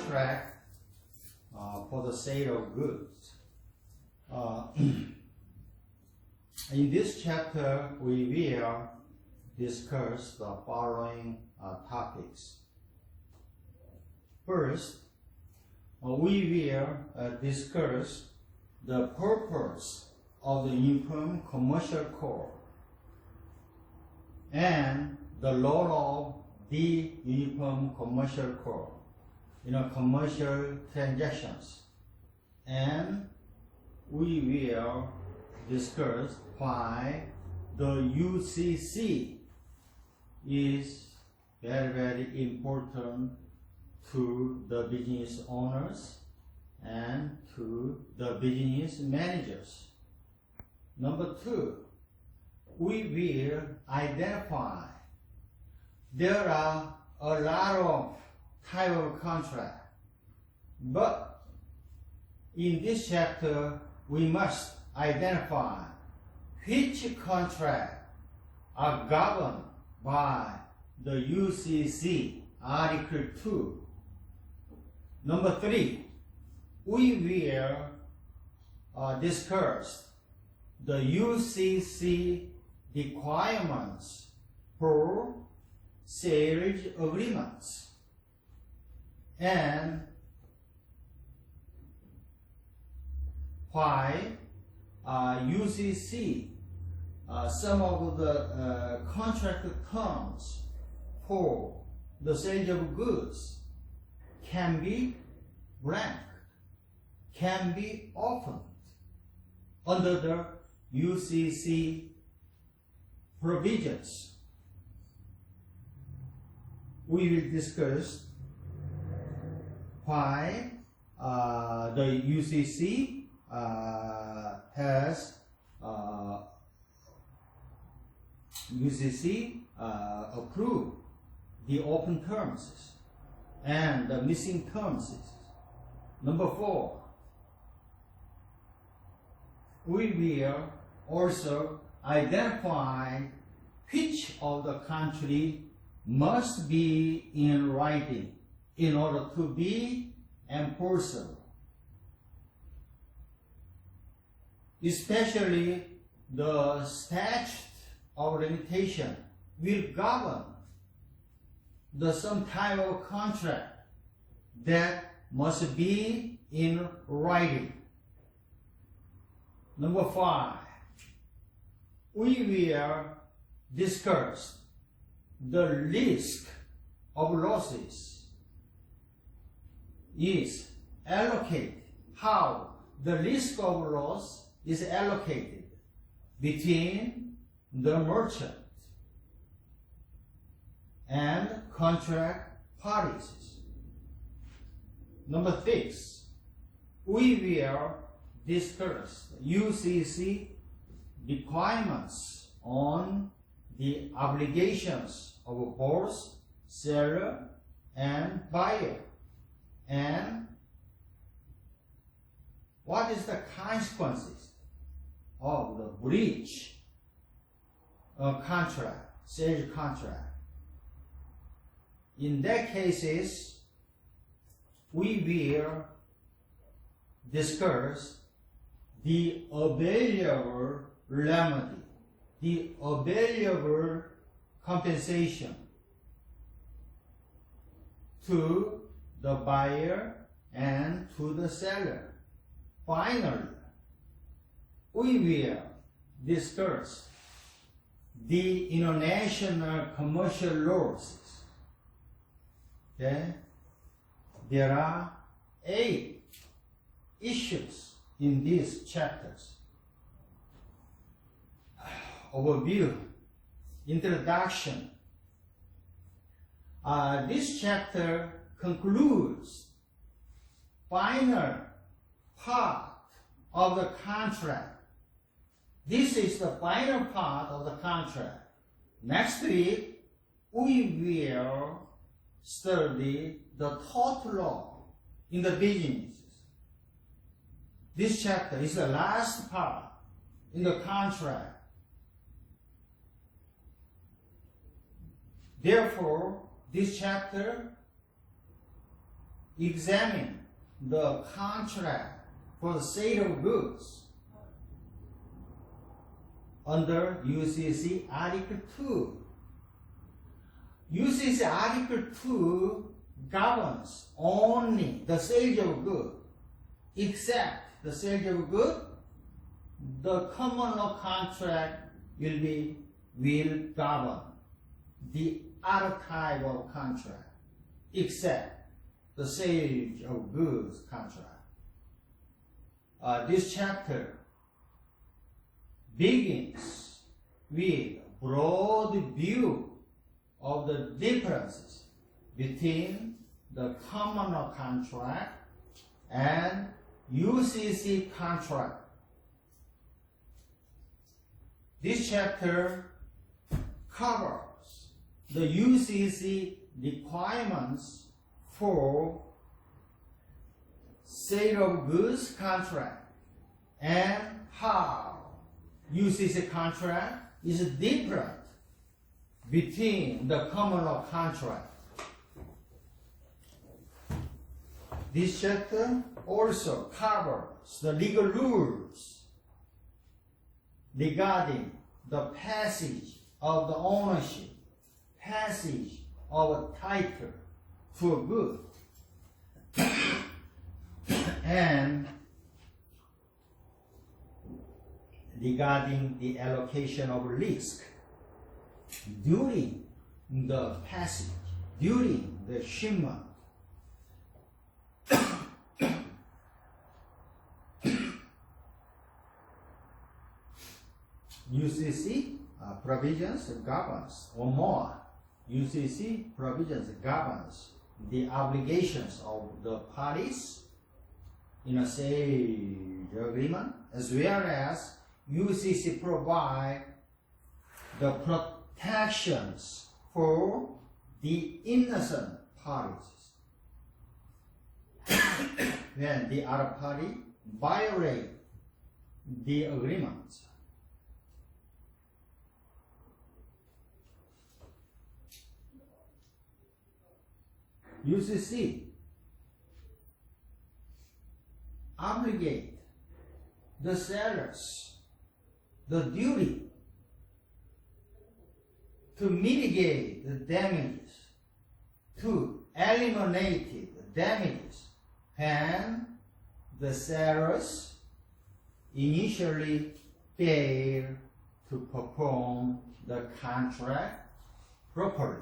contract for the sale of goods. In this chapter, we will discuss the following topics. First, we will discuss the purpose of the Uniform Commercial Code and the role of the Uniform Commercial Code in commercial transactions. And we will discuss why the UCC is very, very important to the business owners and to the business managers. Number two, we will identify there are a lot of type of contract, but in this chapter we must identify which contract are governed by the UCC Article 2. Number three, we will discuss the UCC requirements for sales agreements and why UCC, some of the contract terms for the sale of goods can be blank, can be opened under the UCC provisions. We will discuss why the UCC has approved the open terms and the missing terms. Number four, we will also identify which of the country must be in writing in order to be enforceable. Especially the statute of limitation will govern some type of contract that must be in writing. Number five, we will discuss the risk of losses is allocated, how the risk of loss is allocated between the merchant and contract parties. Number six, we will discuss UCC requirements on the obligations of both seller and buyer, and what is the consequences of the breach of contract, sales contract. In that cases, we will discuss the available remedy, the available compensation to the buyer and to the seller. Finally, we will discuss the international commercial laws. Okay? There are 8 issues in these chapters. Overview, introduction. This chapter concludes final part of the contract. This is the final part of the contract. Next week, we will study the tort law in the businesses. This chapter is the last part in the contract. Therefore, this chapter examine the contract for the sale of goods under UCC Article 2. UCC Article 2 governs only the sales of goods, except the sales of goods, the common law contract will govern the other type of contract, except the sales of goods contract. This chapter begins with a broad view of the differences between the common law contract and UCC contract. This chapter covers the UCC requirements for sale of goods contract and how UCC contract is different between the common law contract. This chapter also covers the legal rules regarding the passage of the ownership, passage of a title to a good, and regarding the allocation of risk during the passage, during the shipment. UCC provisions governs, or more, UCC provisions governs the obligations of the parties in a sale agreement, as well as UCC provide the protections for the innocent parties when the other party violate the agreement. UCC obligate the sellers the duty to mitigate the damages, to eliminate the damages, and the sellers initially fail to perform the contract properly.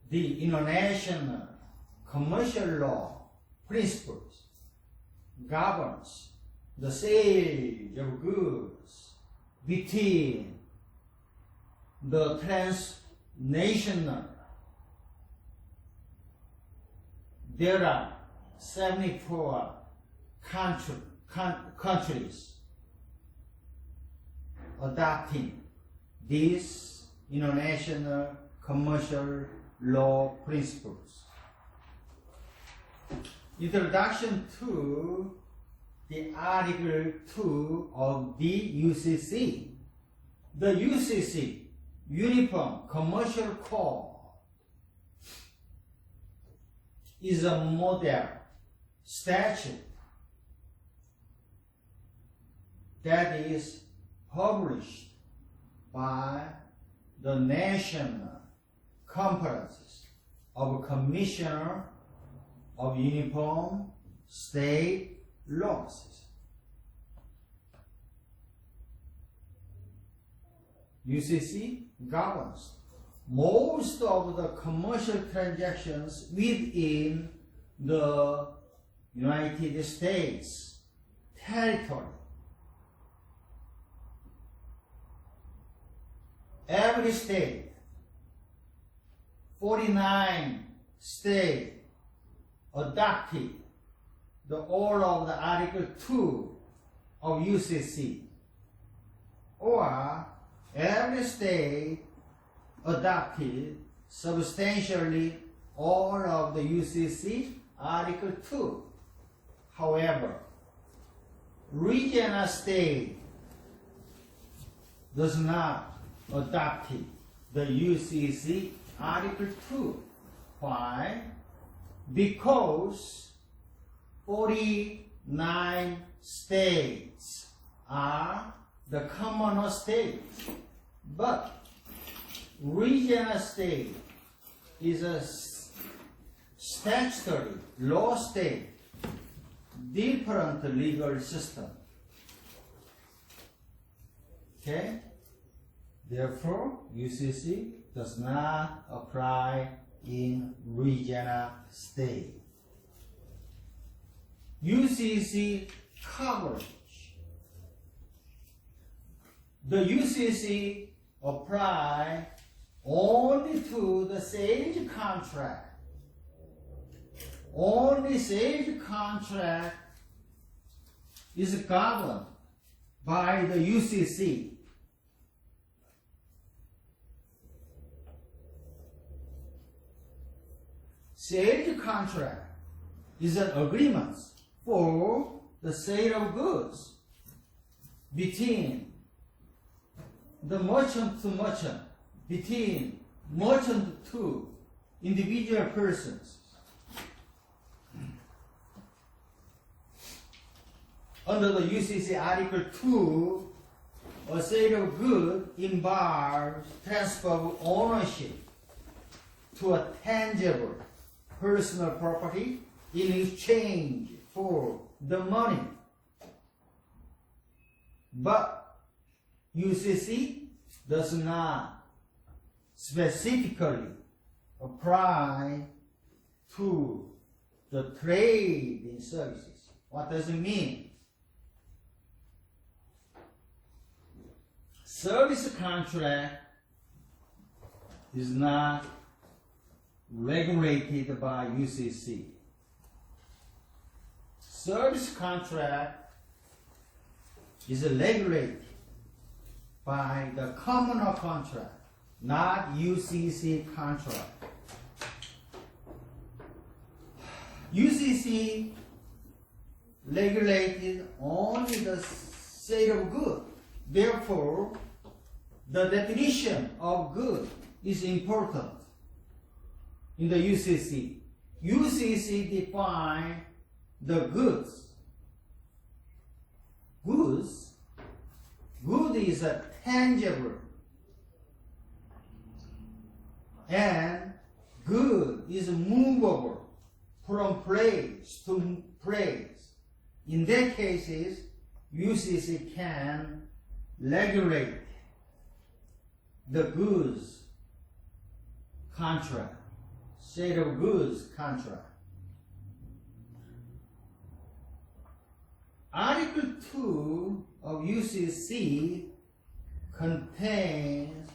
The international commercial law principles governs the sale of goods between the transnational. There are 74 countries adopting these international commercial law principles. Introduction to the Article 2 of the UCC. The UCC, Uniform Commercial Code, is a model statute that is published by the National Conferences of Commissioner of Uniform State Laws. UCC governs most of the commercial transactions within the United States territory. Every state, 49 states, adopted all of the Article 2 of UCC, or every state adopted substantially all of the UCC Article 2. However, regional state does not adopt the UCC Article 2. Why? because 49 states are the common states, but regional state is a statutory law state, different legal system. Okay? Therefore, UCC does not apply in regional state. UCC coverage. The UCC apply only to the sales contract. Only sales contract is governed by the UCC. Sales contract is an agreement for the sale of goods between the merchant to merchant, between merchant to individual persons. Under the UCC Article 2, a sale of goods involves transfer of ownership to a tangible personal property in exchange for the money. But UCC does not specifically apply to the trade in services. What does it mean? Service contract is not regulated by UCC. Service contract is regulated by the common law contract, not UCC contract. UCC regulated only the sale of goods. Therefore, the definition of good is important in the UCC. UCC define the goods. Good is a tangible, and good is movable from place to place. In that cases, UCC can regulate the goods contract, sale of goods contract. Article 2 of UCC contains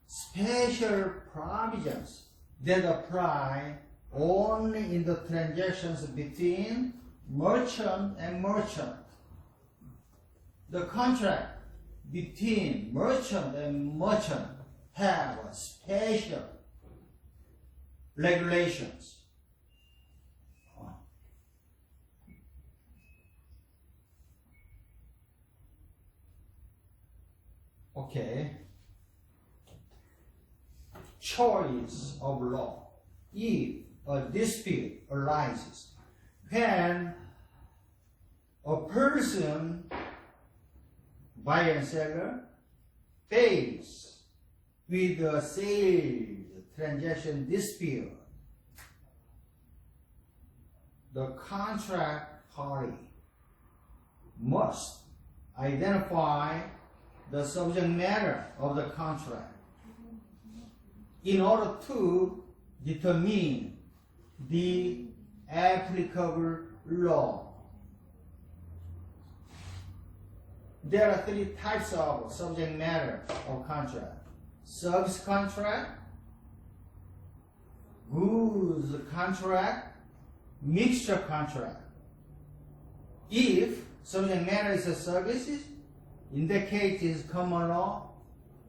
special provisions that apply only in the transactions between merchant and merchant. The contract between merchant and merchant have special regulations. Okay. Choice of law. If a dispute arises when a person, buyer and seller, face with a sales transaction dispute, the contract party must identify the subject matter of the contract in order to determine the applicable law. There are three types of subject matter of contract: service contract, goods contract, mixture contract. If subject matter is a services, in that case, is common law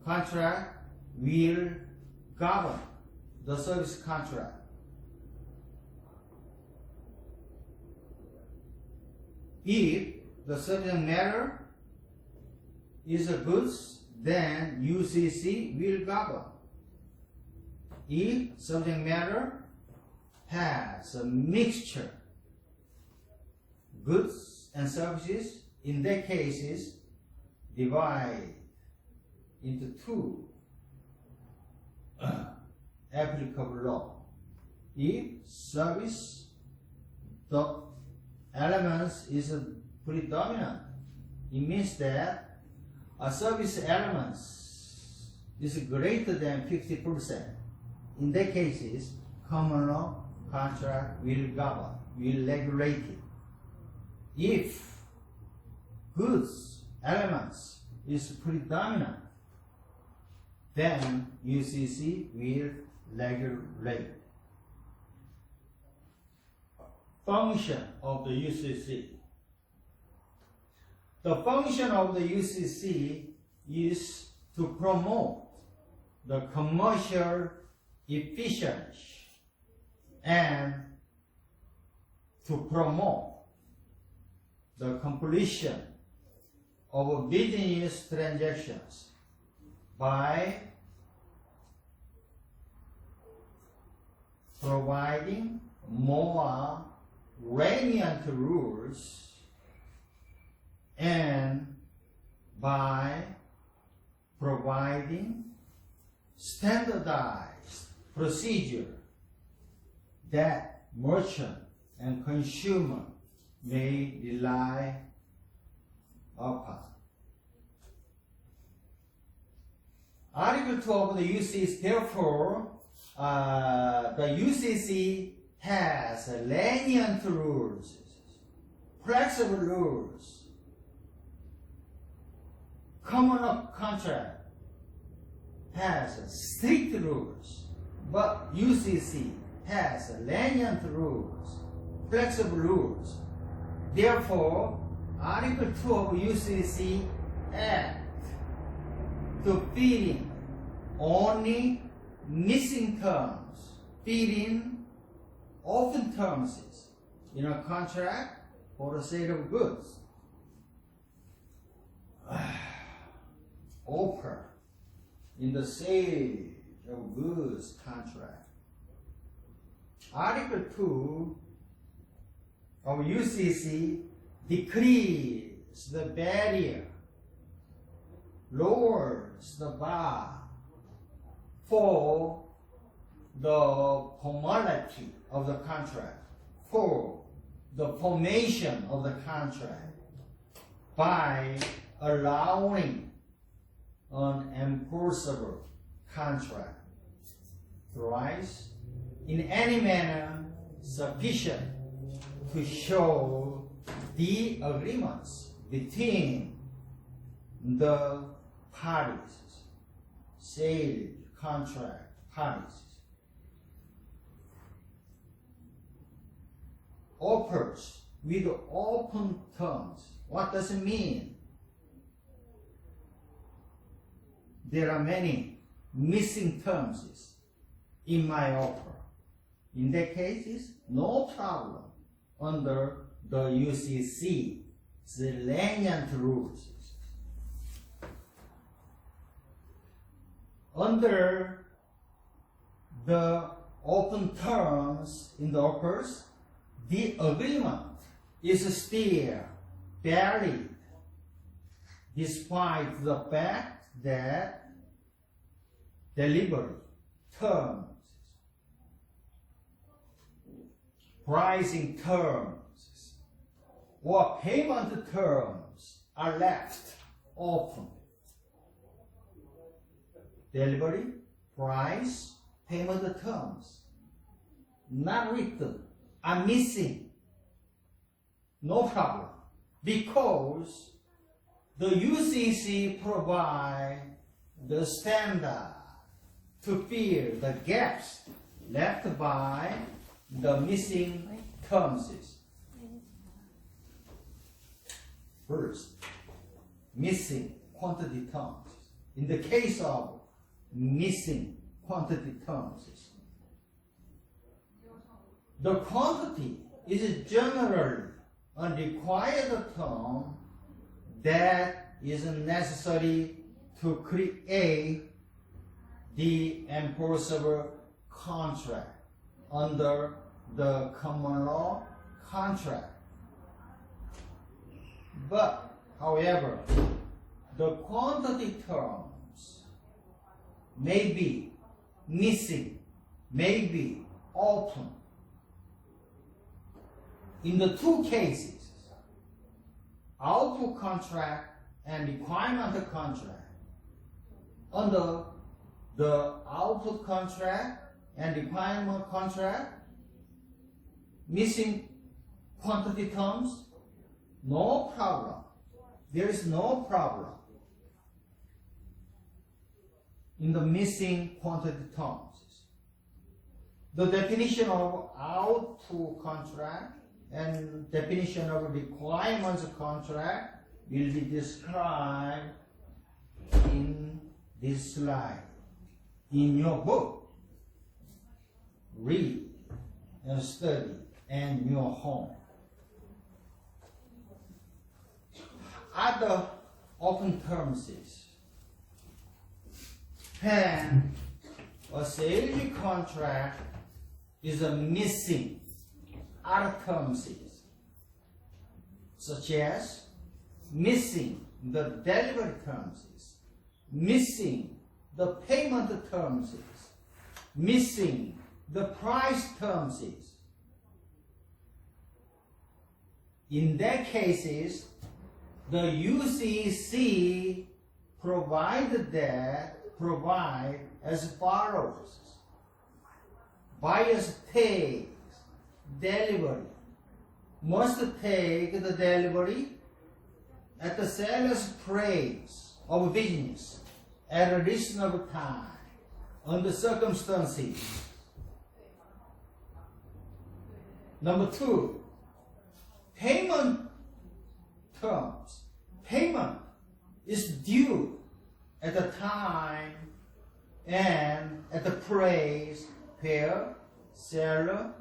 contract will govern the service contract. If the subject matter is a goods, then UCC will govern. If subject matter has a mixture, goods and services, in their cases, divide into two applicable law. If service, the elements is predominant, it means that a service elements is greater than 50%. In that cases, common law contract will govern, will regulate it. If goods elements is predominant, then UCC will regulate. Function of the UCC. The function of the UCC is to promote the commercial efficiency and to promote the completion of business transactions by providing more lenient rules and by providing standardized procedure that merchant and consumer may rely upon. Article 2 of the UCC, therefore, the UCC has lenient rules, flexible rules, common law contract has strict rules, but UCC has lenient rules, flexible rules. Therefore, Article 2 of UCC Act to fill in only missing terms, fill in open terms in a contract for the sale of goods. Offer in the sale of goods contract. Article 2 of UCC decreases the barrier, lowers the bar for the formality of the contract, for the formation of the contract by allowing an enforceable contract thrice in any manner sufficient to show the agreements between the parties, sale contract parties. Offers with open terms. What does it mean? There are many missing terms in my offer. In that case, no problem under the UCC, the lenient rules. Under the open terms in the offers, the agreement is still valid despite the fact that delivery terms, pricing terms, or payment terms are left open. Delivery, price, payment terms, not written, are missing. No problem. Because the UCC provide the standard to fill the gaps left by the missing terms. First, missing quantity terms. In the case of missing quantity terms, the quantity is generally a required term that is necessary to create the enforceable contract under the common law contract. But, however, the quantity terms may be missing, may be open. In the two cases, output contract and requirement contract, under the output contract and requirement contract, missing quantity terms, no problem. There is no problem in the missing quantity terms. The definition of output contract and definition of requirements contract will be described in this slide. In your book, read and study and your home. Other open terms is when a sales contract is a missing other terms is, such as missing the delivery terms is, missing the payment terms is, missing the price terms is. In that cases, the UCC provide as follows. Buyers takes delivery, must take the delivery at the seller's price of business at a reasonable time under circumstances. Number two, payment terms. Payment is due at the time and at the price where seller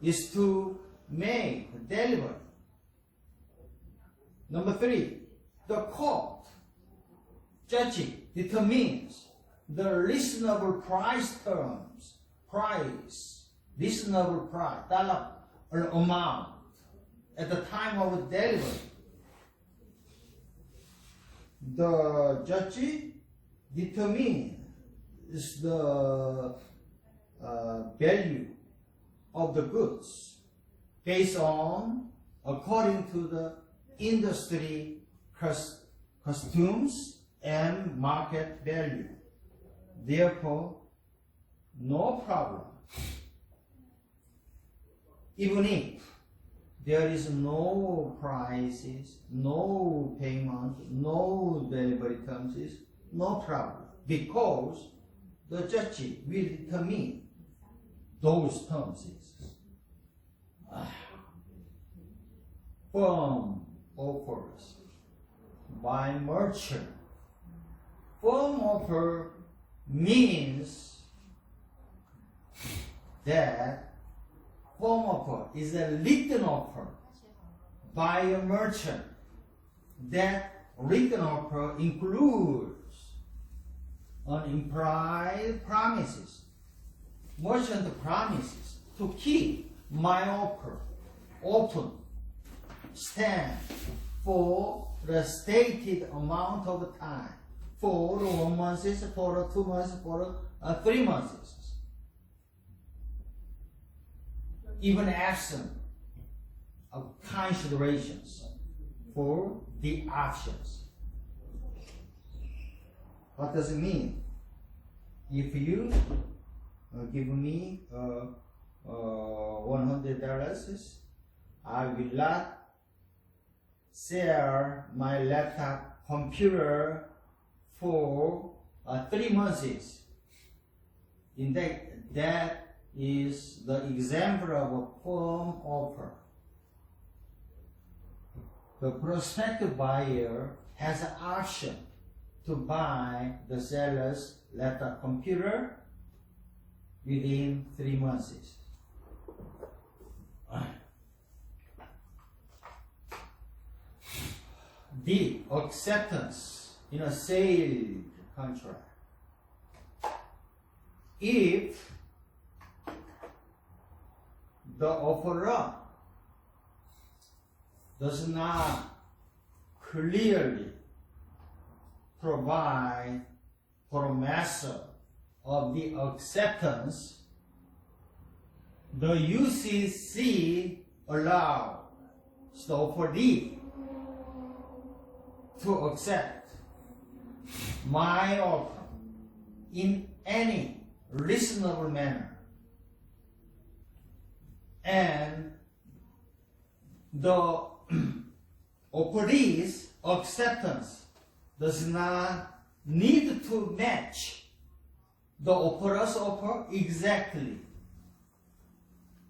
is to make delivery. Number three, the court judging determines the reasonable price terms, reasonable price, dollar or amount at the time of delivery. The judge determines the value of the goods based on according to the industry customs and market value. Therefore, no problem. Even if there is no prices, no payment, no delivery terms, no problem, because the judge will determine those terms. Firm offers by merchant. Firm offer means that firm offer is a written offer by a merchant. That written offer includes an implied promises. Merchant promises to keep my offer open, stand for the stated amount of time, for 1 month, for 2 months, for 3 months, even absent of considerations for the options. What does it mean? If you give me $100, I will not sell my laptop computer for 3 months. In that is the example of a firm offer. The prospective buyer has an option to buy the seller's laptop computer within 3 months. The acceptance in a sale contract. If the offerer does not clearly provide for a method of the acceptance, the UCC allows the offeree to accept my offer in any reasonable manner, and the offeree's acceptance does not need to match the offerer's offer exactly.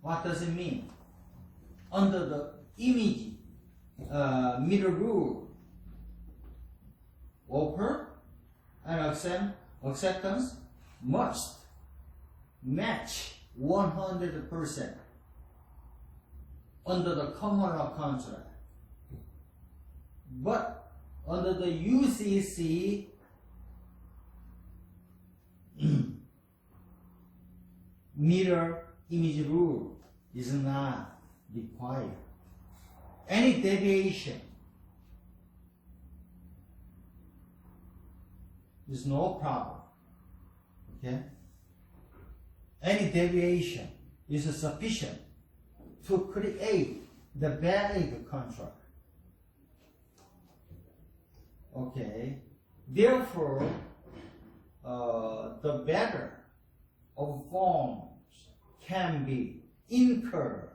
What does it mean? Under the image middle rule, offer and acceptance must match 100% under the common law contract. But under the UCC, mirror image rule is not required. Any deviation is no problem. Okay? Any deviation is sufficient to create the valid contract. Okay? Therefore, the better of forms can be incurred,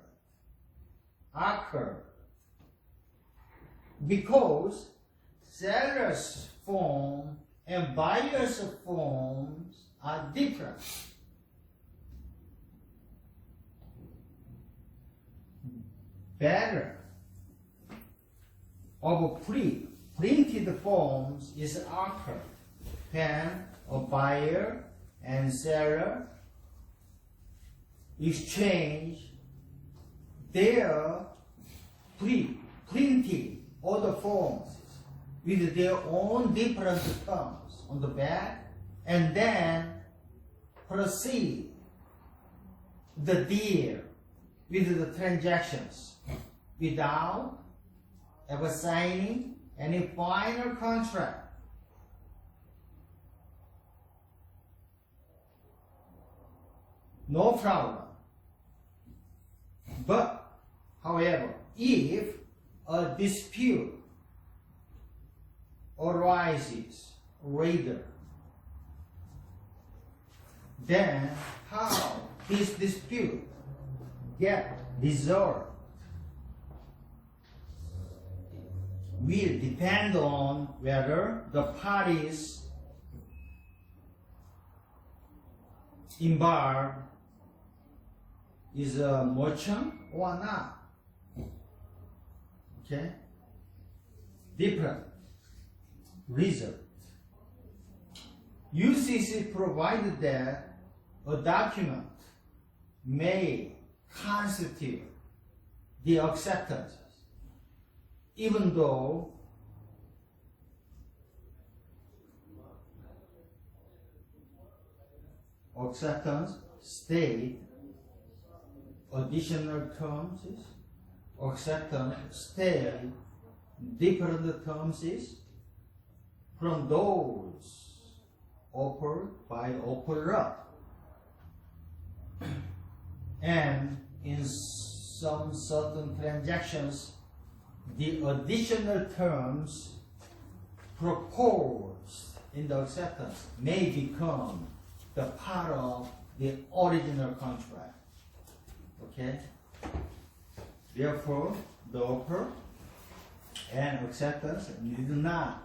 occurred, because seller's form and buyer's forms are different. Better of printed forms is occurred when a buyer and seller exchange their printed other forms with their own different terms on the back, and then proceed the deal with the transactions without ever signing any final contract. No problem. But, however, if a dispute arises later, then how this dispute get resolved will depend on whether the parties involved is a merchant or not. Okay? Different result. UCC provided that a document may constitute the acceptances, even though acceptance state additional terms is, acceptance state different terms is from those offered by the offerer. And in some certain transactions, the additional terms proposed in the acceptance may become the part of the original contract. Okay? Therefore, the offer and acceptance need not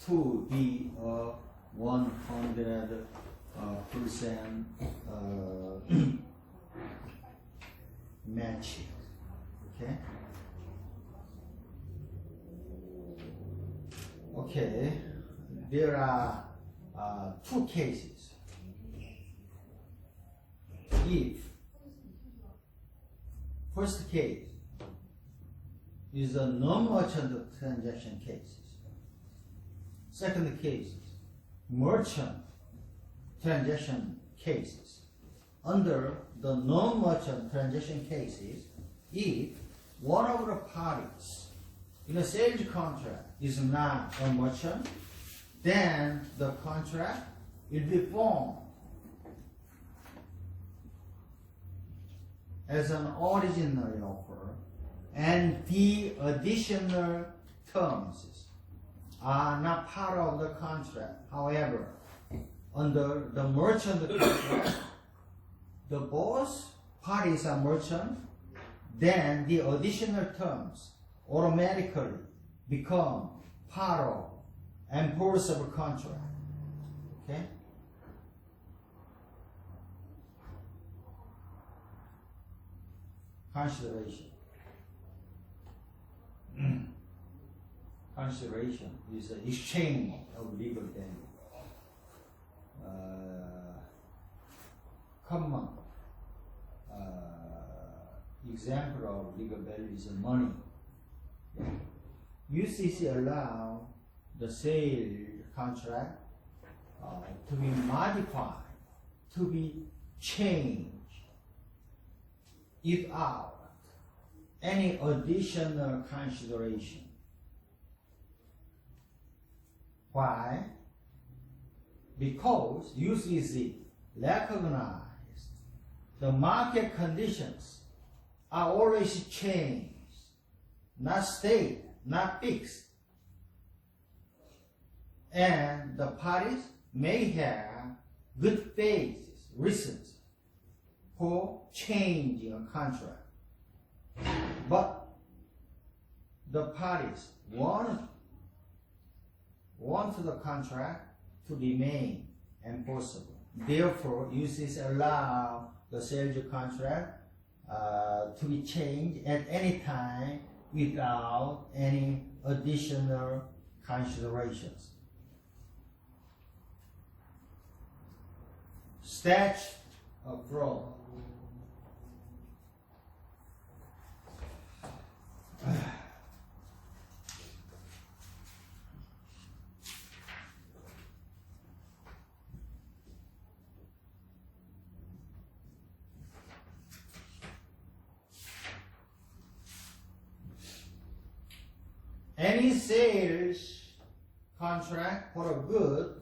to be 100% matching. Okay? Okay, there are two cases. If first case is a non-merchant transaction cases. Second case, merchant transaction cases. under the non-merchant transaction cases, if one of the parties in a sales contract is not a merchant, then the contract will be formed as an original offer, and the additional terms are not part of the contract. However, under the merchant contract, the both parties are merchant, then the additional terms automatically become part of enforceable contract. Okay? Consideration. Consideration is the exchange of legal value. Common example of legal value is money. UCC allow the sale contract to be modified, to be changed without any additional consideration. Why? Because UCC recognized the market conditions are always changed, not stayed, not fixed. And the parties may have good faith reasons for changing a contract. But the parties want the contract to remain enforceable. Therefore, UCC allow the sales contract to be changed at any time without any additional considerations. Statute of fraud. Any sales contract for a good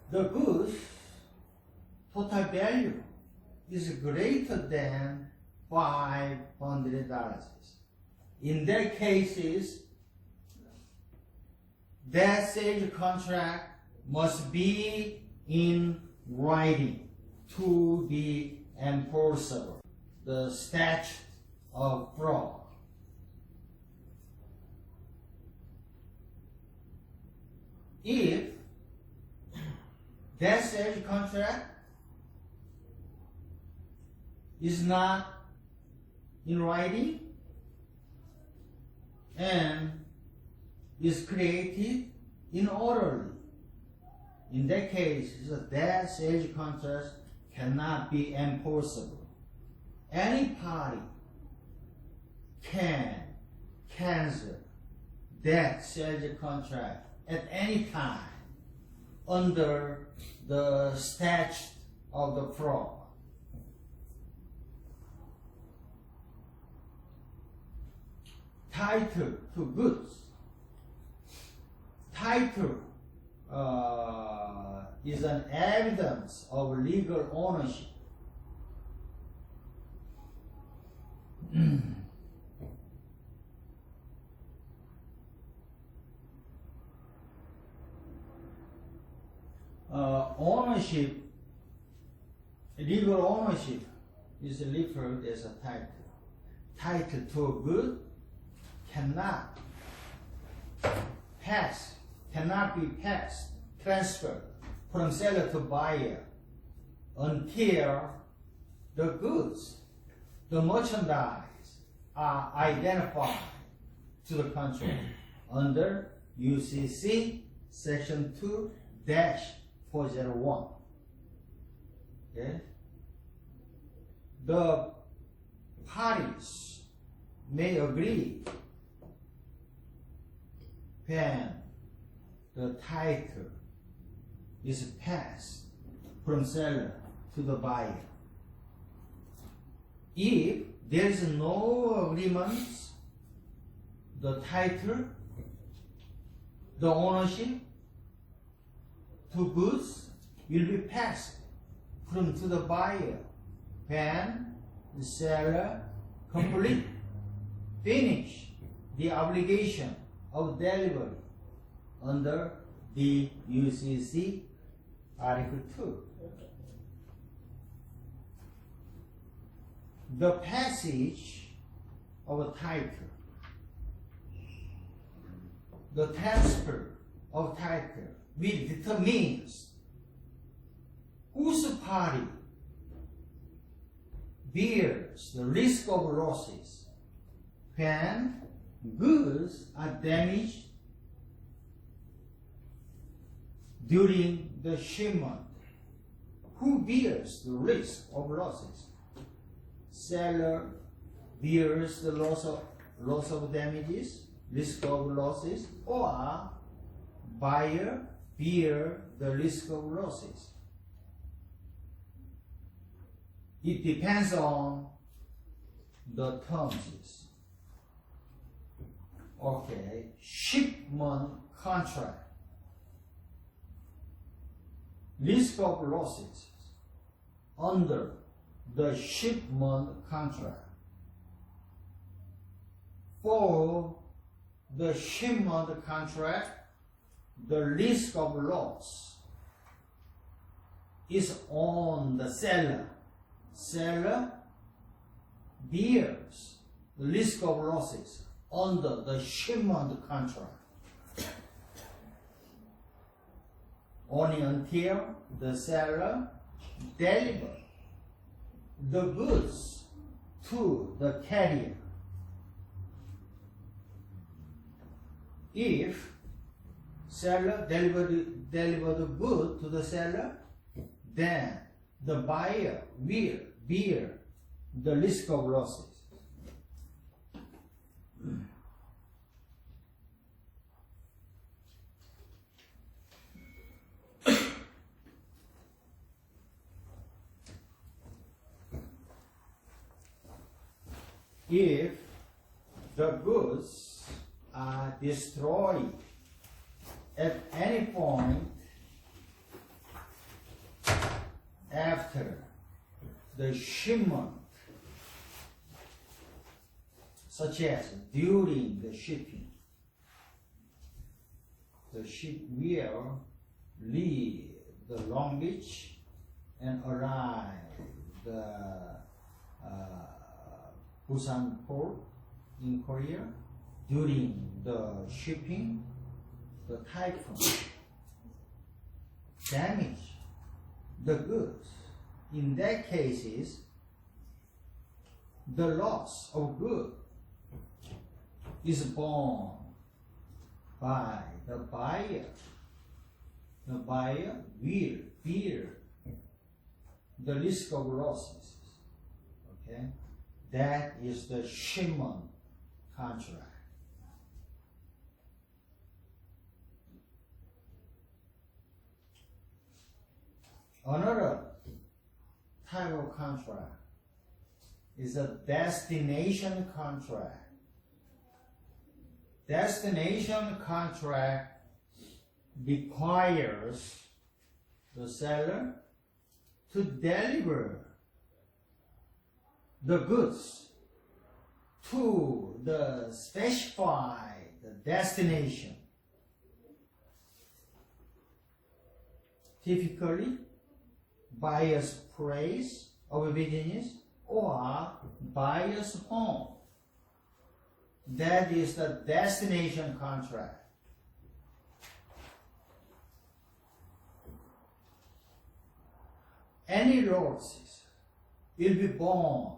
the goods total value is greater than $500. In that cases, that sales contract must be in writing to be enforceable. The statute of fraud. If that sales contract is not in writing and is created in orderly, in that case, that sales contract cannot be enforceable. Any party can cancel that sales contract at any time under the statute of the fraud. Title to goods. Title is an evidence of legal ownership. Ownership, legal ownership is referred as a title. Title to a good cannot be transferred from seller to buyer until the goods, the merchandise are identified to the contract under UCC section 2-401. Okay? The parties may agree when the title is passed from seller to the buyer. If there is no agreement, the title, the ownership to goods will be passed from to the buyer when the seller finish the obligation of delivery under the UCC Article 2. The passage of a title, the transfer of title will determines whose party bears the risk of losses when goods are damaged during the shipment. Who bears the risk of losses? Seller bears the loss of damages, risk of losses, or buyer bear the risk of losses. It depends on the terms. Okay, shipment contract. Risk of losses under the shipment contract. For the shipment contract, the risk of loss is on the seller. Seller bears the risk of losses under the shipment contract only until the seller delivers the goods to the carrier. If seller deliver the good to the seller, then the buyer will bear the risk of losses. If the goods are destroyed at any point after the shipment, such as during the shipping, the ship will leave the Long Beach and arrive the Busan port in Korea. During the shipping, the typhoon damage the goods. In that cases, the loss of goods is borne by the buyer. The buyer will bear the risk of losses. Okay, that is the shipment contract. Another type of contract is a destination contract. Destination contract requires the seller to deliver the goods to the specified destination. Typically, buyer's place of business or buyer's home. That is the destination contract. Any losses will be borne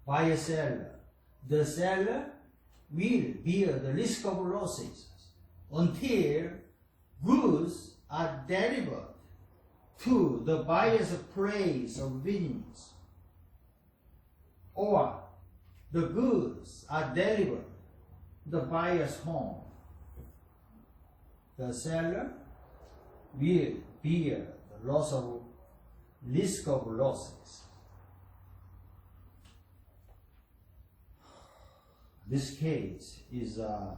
by a seller. The seller will bear the risk of losses until goods are delivered to the buyer's place of business, or the goods are delivered to the buyer's home. the seller will bear the risk of losses. This case is a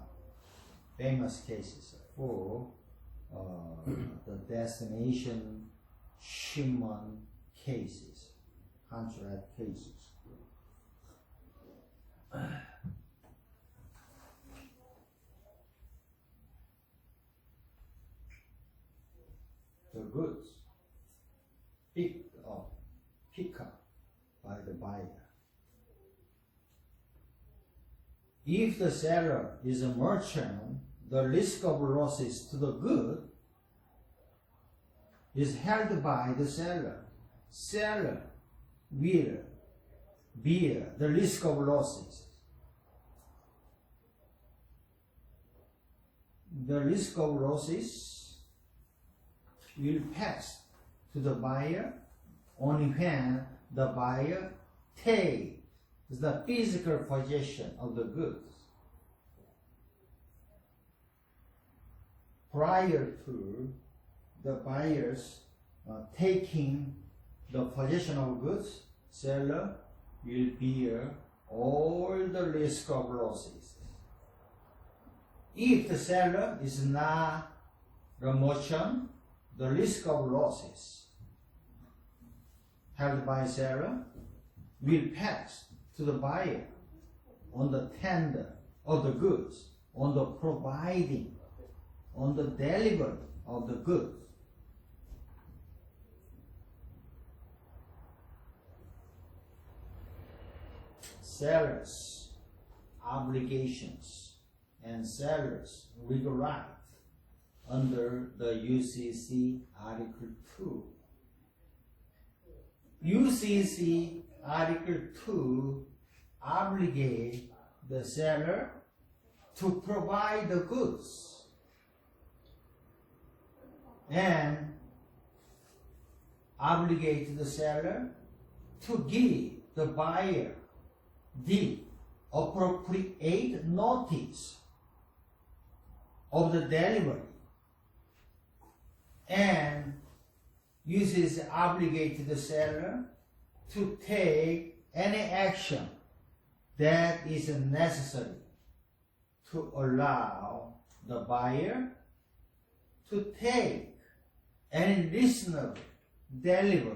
famous case for the destination shipment cases, contract cases. The goods picked up by the buyer. If the seller is a merchant, the risk of losses to the good is held by the seller. Seller will bear the risk of losses. The risk of losses will pass to the buyer only when the buyer takes the physical possession of the goods. Prior to the buyers taking the possession of goods, seller will bear all the risk of losses. If the seller is not the merchant, the risk of losses held by seller will pass to the buyer on the tender of the goods, on the providing, on the delivery of the goods. Seller's obligations and seller's legal right under the UCC Article 2. UCC Article 2 obligate the seller to provide the goods and obligate the seller to give the buyer the appropriate notice of the delivery, and uses obligate the seller to take any action that is necessary to allow the buyer to take any reasonable delivery.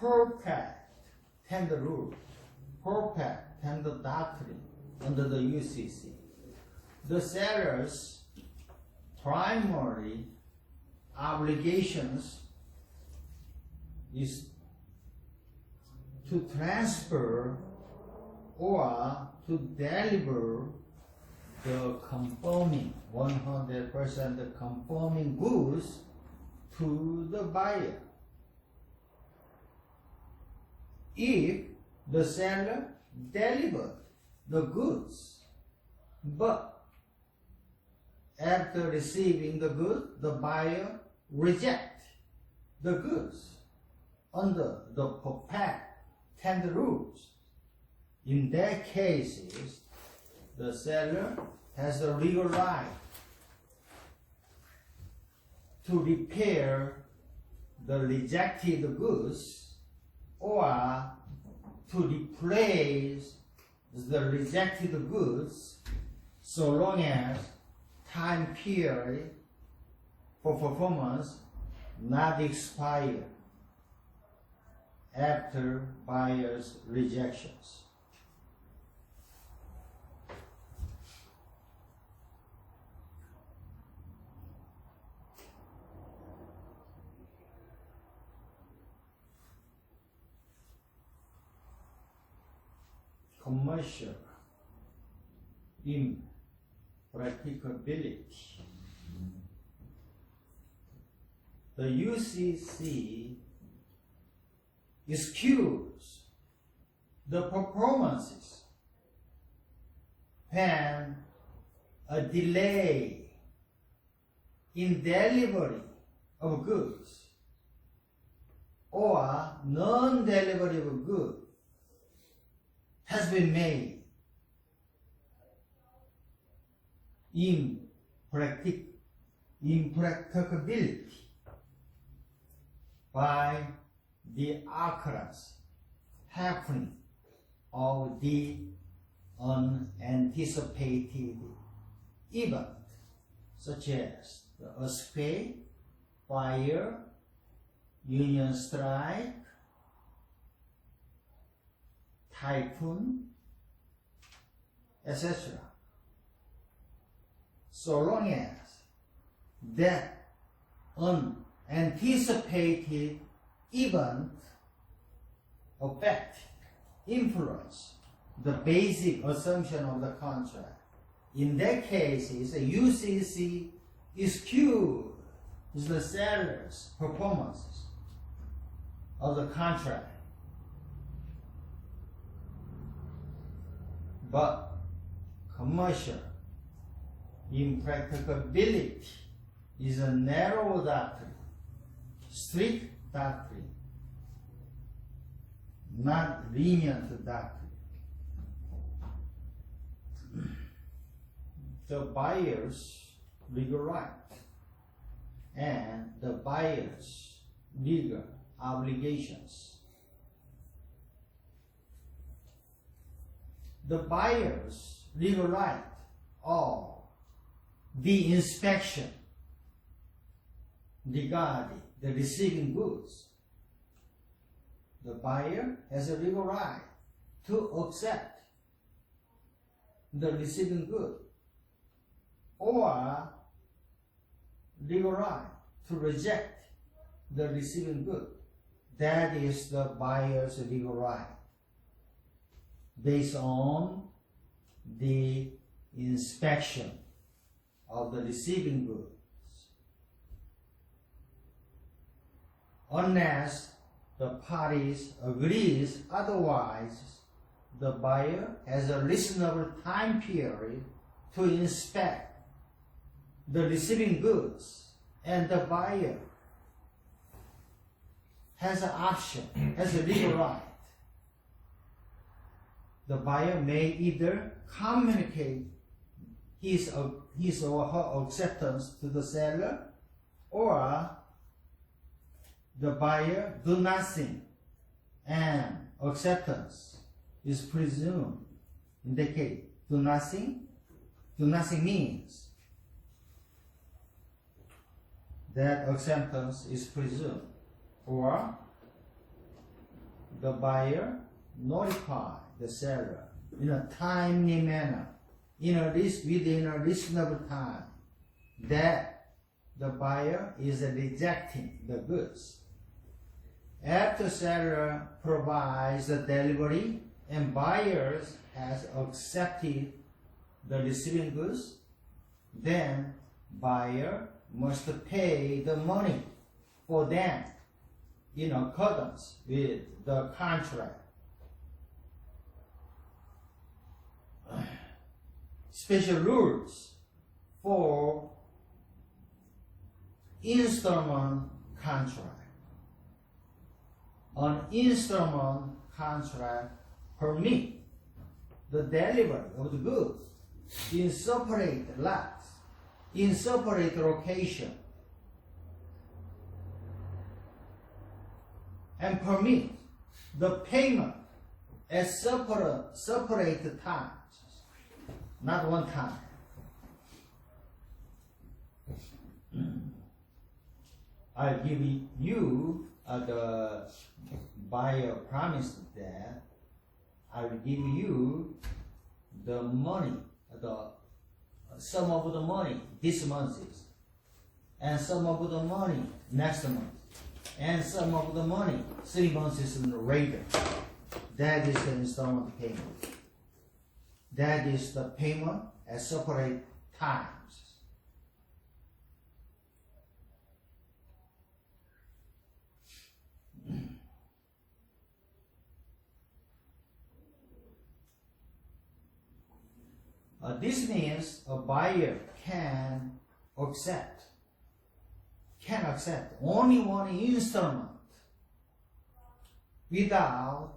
Perfect tender rule, perfect tender doctrine under the UCC. The seller's primary obligations is to transfer or to deliver the conforming, 100% conforming goods to the buyer. If the seller delivered the goods, but after receiving the goods, the buyer rejects the goods under the perfect tender rules, in that cases, the seller has the legal right to repair the rejected goods or to replace the rejected goods so long as time period for performance not expire after buyer's rejections. Commercial impracticability. The UCC excuse the performances when a delay in delivery of goods or non-delivery of good has been made impracticability by the occurrence happening of the unanticipated event, such as the earthquake, fire, union strike, typhoon, etc. So long as that unanticipated event affect, influence the basic assumption of the contract. In that case, UCC excludes the seller's performances of the contract. But commercial impracticability is a narrow doctrine, strict doctrine, not lenient doctrine. The buyer's legal right and the buyer's legal obligations. The buyer's legal right of the inspection regarding the receiving goods. The buyer has a legal right to accept the receiving good or legal right to reject the receiving good. That is the buyer's legal right based on the inspection of the receiving goods. Unless the parties agrees otherwise, the buyer has a reasonable time period to inspect the receiving goods, and the buyer has an option, has a legal right. The buyer may either communicate his or her acceptance to the seller, or the buyer do nothing and acceptance is presumed. In the case, do nothing means that acceptance is presumed, or the buyer notify the seller in a timely manner, within a reasonable time, that the buyer is rejecting the goods. After seller provides the delivery and buyers has accepted the receiving goods, then buyer must pay the money for them in accordance with the contract. Special rules for installment contract. An installment contract permit the delivery of the goods in separate lots, in separate location, and permit the payment at separate times, not one time. I'll give you the buyer promised that I will give you the money, the sum of the money this month, and sum of the money next month, and sum of the money 3 months later. That is the installment payment. That is the payment at separate times. This means a buyer can accept only one installment without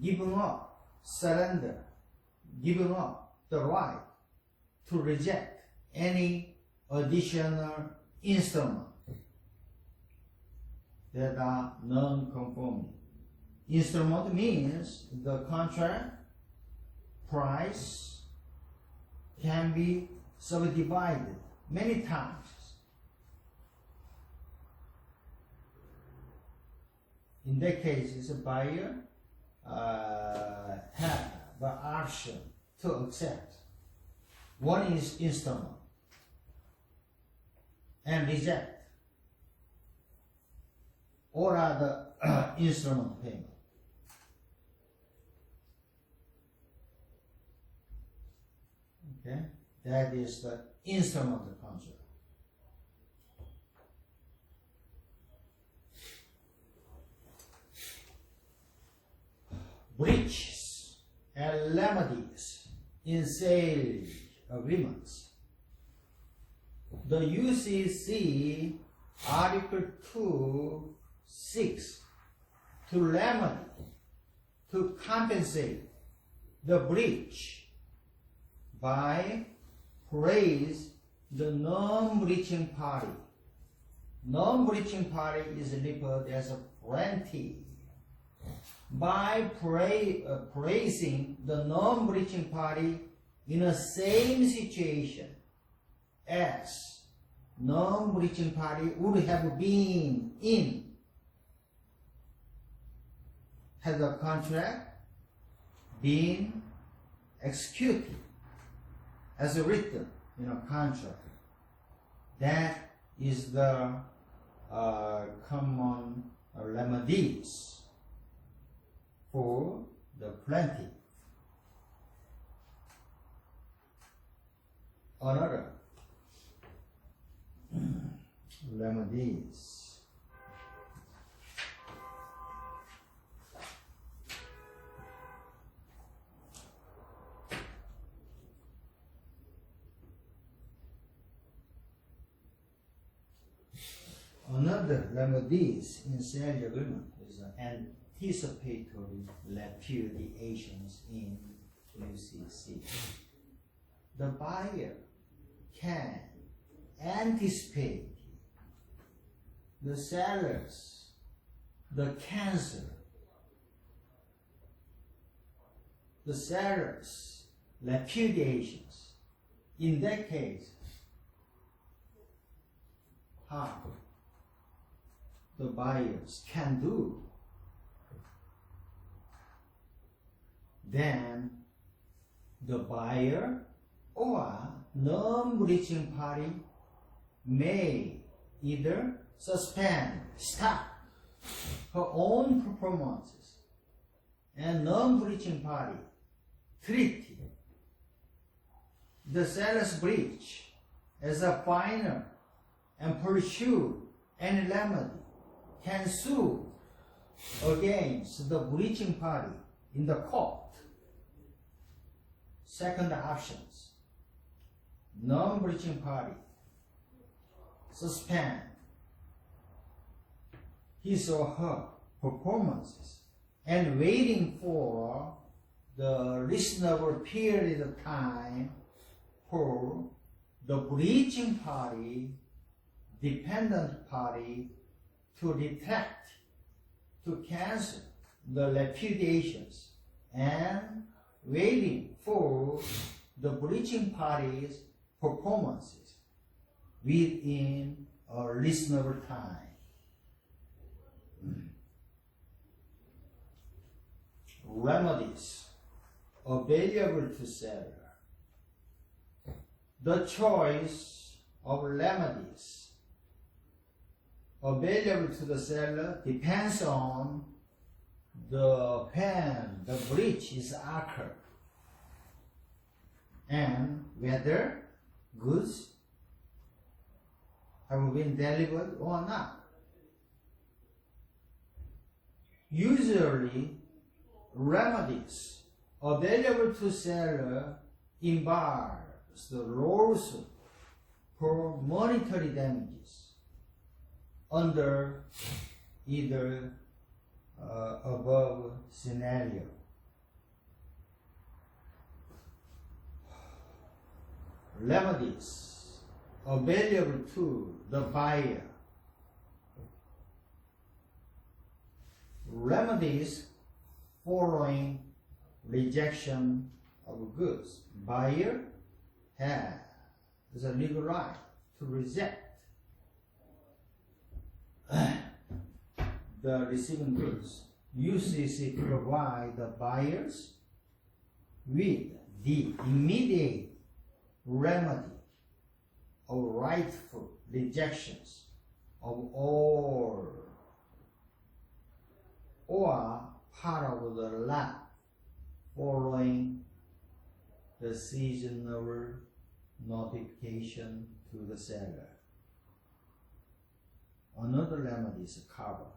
giving up, surrender, giving up the right to reject any additional instrument that are non-conforming. Instrument means the contract price can be subdivided many times. In that case, the buyer have the option to accept one is instrument and reject all other instrument payment. Okay, that is the instrument contract. Breaches and remedies in sale agreements. The UCC Article 2(6) to remedy, to compensate the breach by praise the non-breaching party. Non-breaching party is referred as a grantee. By praising the non-breaching party in the same situation as non-breaching party would have been in had the contract been executed as written in a contract. That is the common remedies for the plaintiff. Another remedies. Another remedies in sale agreement is anticipatory repudiations in UCC. The buyer can anticipate the sellers, the sellers' repudiations. In that case, how the buyers can do, then the buyer or non-breaching party may either suspend, stop her own performances, and non-breaching party treat the seller's breach as a final and pursue any remedy, can sue against the breaching party in the court. Second options, non-breaching party suspend his or her performances and waiting for the reasonable period of time for the breaching party, dependent party, to retract, to cancel the repudiations, and waiting for the breaching party's performances within a reasonable time. Remedies available to seller. The choice of remedies available to the seller depends on when the breach is occurred and whether goods have been delivered or not. Usually, remedies available to seller involves the lawsuit for monetary damages under either above scenario. Remedies available to the buyer. Remedies following rejection of goods. Buyer has a legal right to reject the receiving goods. UCC provide the buyers with the immediate remedy of rightful rejections of all or part of the lot following the seasonal notification to the seller. Another remedy is cover.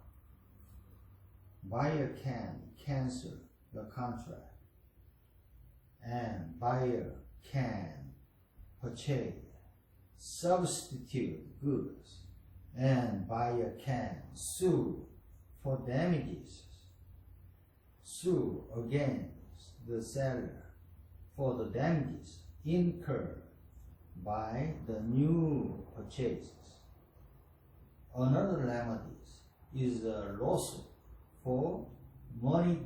Buyer can cancel the contract and buyer can purchase substitute goods and buyer can sue for damages. Sue against the seller for the damages incurred by the new purchases. Another remedy is a lawsuit for money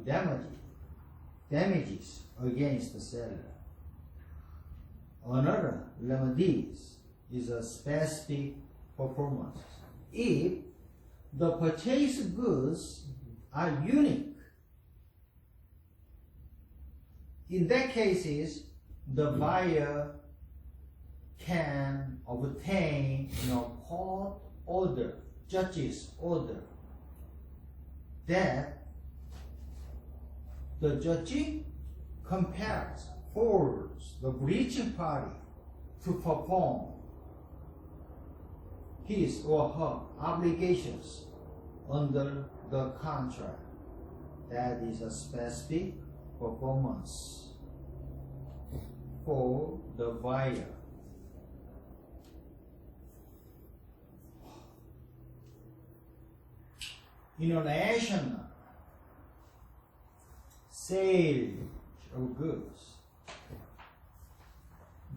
damages against the seller. Another remedy is a specific performance. If the purchased goods are unique, in that cases, the buyer can obtain court order, judge's order, that the judge compels, forces the breaching party to perform his or her obligations under the contract. That is a specific performance for the buyer. International sale of goods.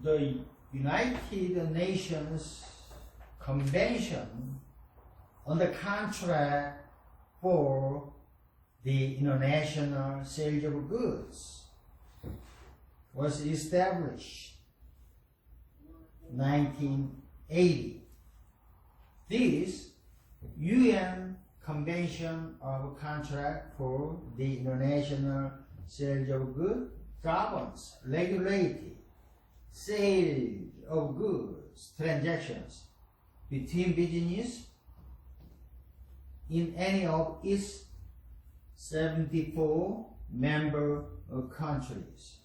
The United Nations Convention on the Contract for the International Sale of Goods was established in 1980. This UN Convention of Contract for the International Sale of Goods governs regulated sale of goods transactions between business in any of its 74 member countries.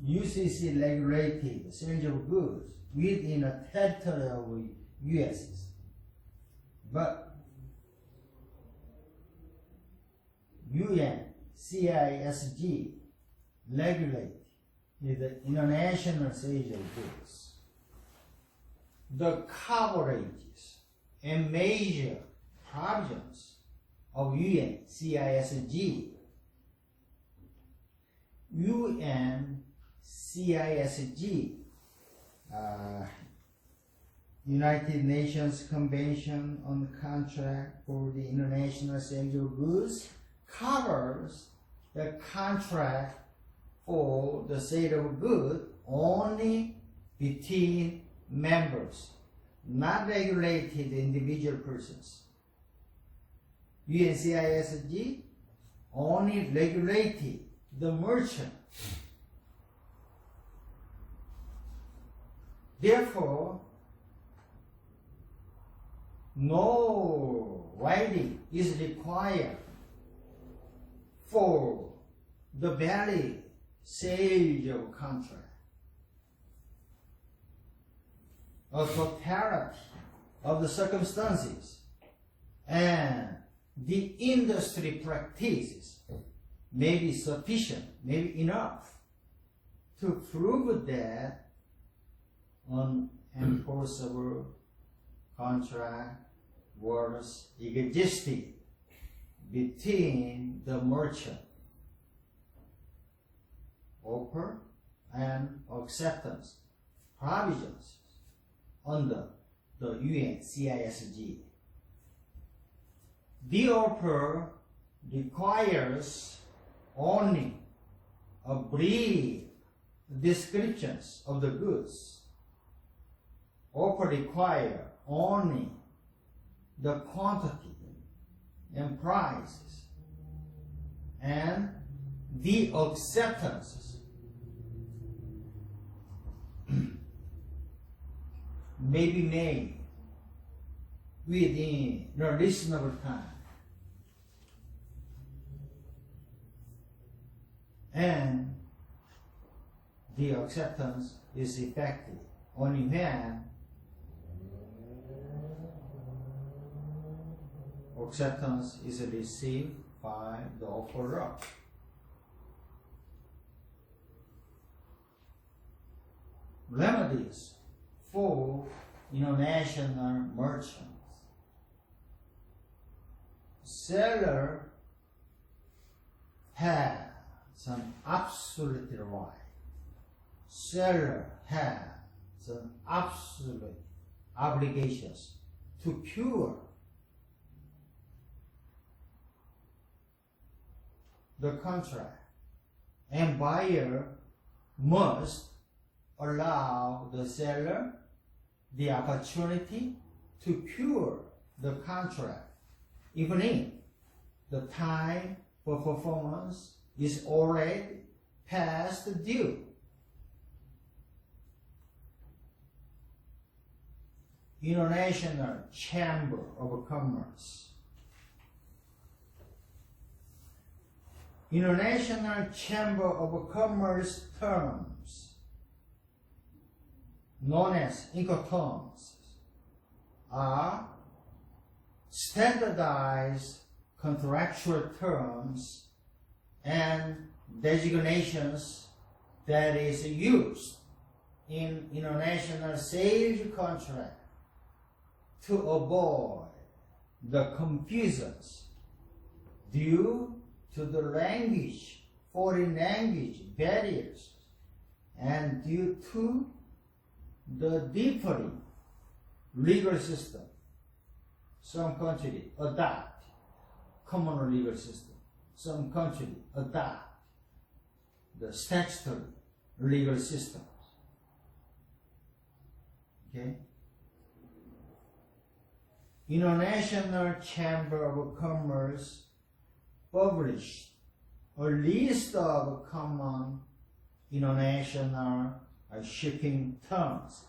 UCC regulated sale of goods within a territory of US, but UNCISG regulated the international sale of goods. The coverages and major provisions of UNCISG. UNCISG, United Nations Convention on the Contract for the International Sale of Goods, covers the contract for the sale of goods only between members, not regulated individual persons. UNCISG only regulated the merchant. Therefore, no writing is required for the valid sale of contract. A totality of the circumstances and the industry practices may be sufficient, may be enough to prove that unenforceable contract was existed between the merchant, offer and acceptance provisions under the UNCISG. The offer requires only a brief descriptions of the goods. Offer require only the quantity and prices, and the acceptances may be made within a reasonable time. And the acceptance is effective only when acceptance is received by the offerer. Remedies for international merchants. Seller has an absolute right. Seller has an absolute obligations to cure the contract, and buyer must allow the seller the opportunity to cure the contract even if the time for performance is already past due. International Chamber of Commerce. International Chamber of Commerce terms, known as Incoterms, are standardized contractual terms and designations that is used in international sales contract to avoid the confusions due to the language, foreign language barriers, and due to the differing legal system. Some countries adopt common legal system. Some countries adopt the statutory legal systems. Okay? International Chamber of Commerce published a list of common international shipping terms.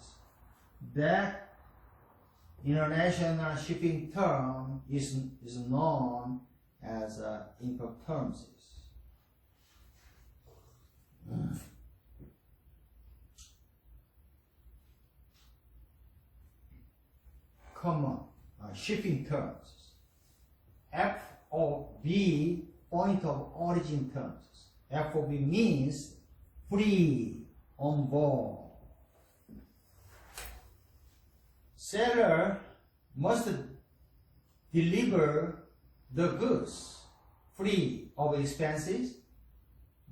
That international shipping term is known as Incoterms. Common shipping terms. FOB, point of origin terms. FOB means free on board. Seller must deliver the goods free of expenses,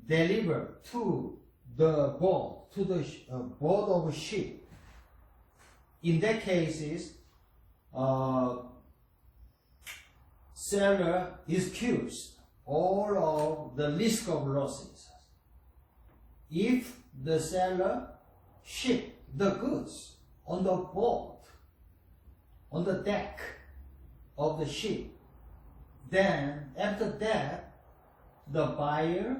deliver to the boat, to the board of ship. In that cases, seller excused all of the risk of losses. If the seller ship the goods on the boat, on the deck of the ship, then after that, the buyer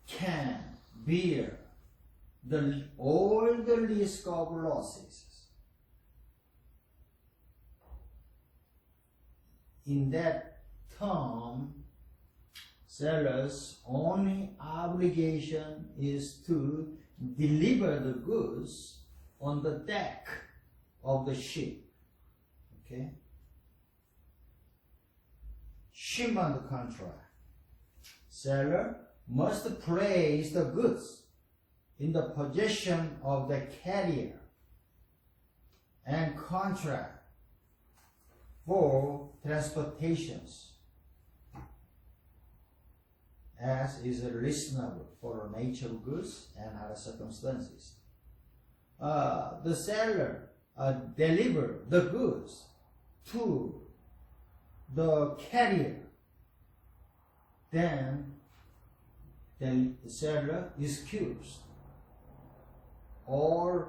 can bear all the risk of losses. In that term, seller's only obligation is to deliver the goods on the deck of the ship. Okay? Shipment contract. Seller must place the goods in the possession of the carrier and contract for transportations as is reasonable for the nature of goods and other circumstances. The seller deliver the goods to the carrier, then the seller excused all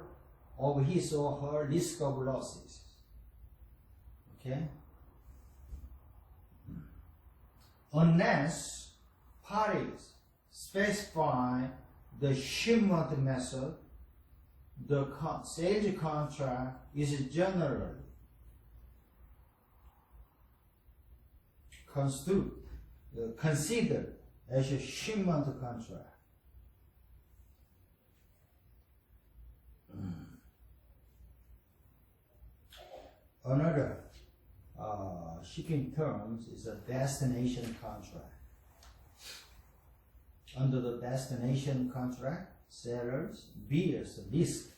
of his or her risk of losses. Okay? Unless parties specify the shipment method, the sales contract is generally considered as a shipment contract. Another shipping terms is a destination contract. Under the destination contract, sellers bears the risk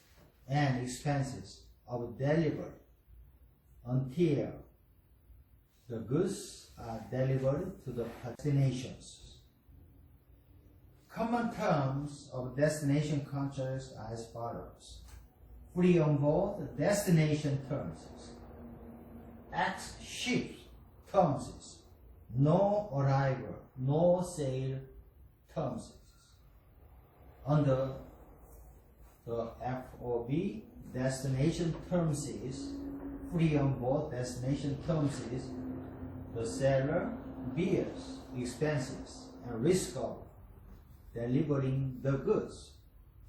and expenses of delivery until the goods are delivered to the destinations. Common terms of destination contracts are as follows. Free on board destination terms. Ex ship terms. No arrival, no sale terms. Under the FOB, destination terms is free on board destination terms is the seller bears expenses and risk of delivering the goods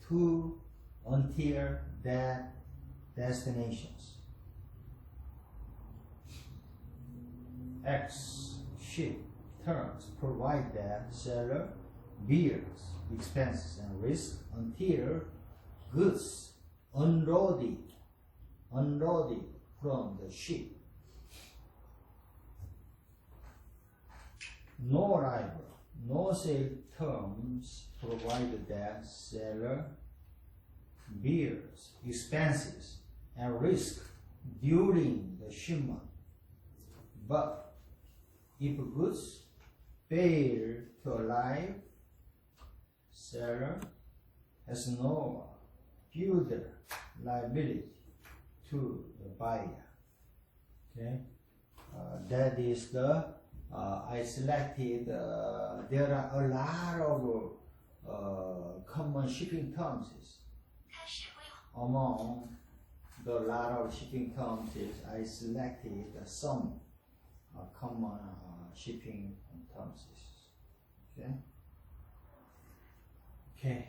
to until that destinations. Ex ship terms provide that seller bears expenses and risk until goods unloaded from the ship. No arrival, no sale terms provide that seller bears expenses and risk during the shipment. But if goods fail to arrive, seller has no further liability to the buyer. Okay, that is the I selected. There are a lot of common shipping terms. Among the lot of shipping terms, I selected some common shipping terms. Okay. Okay.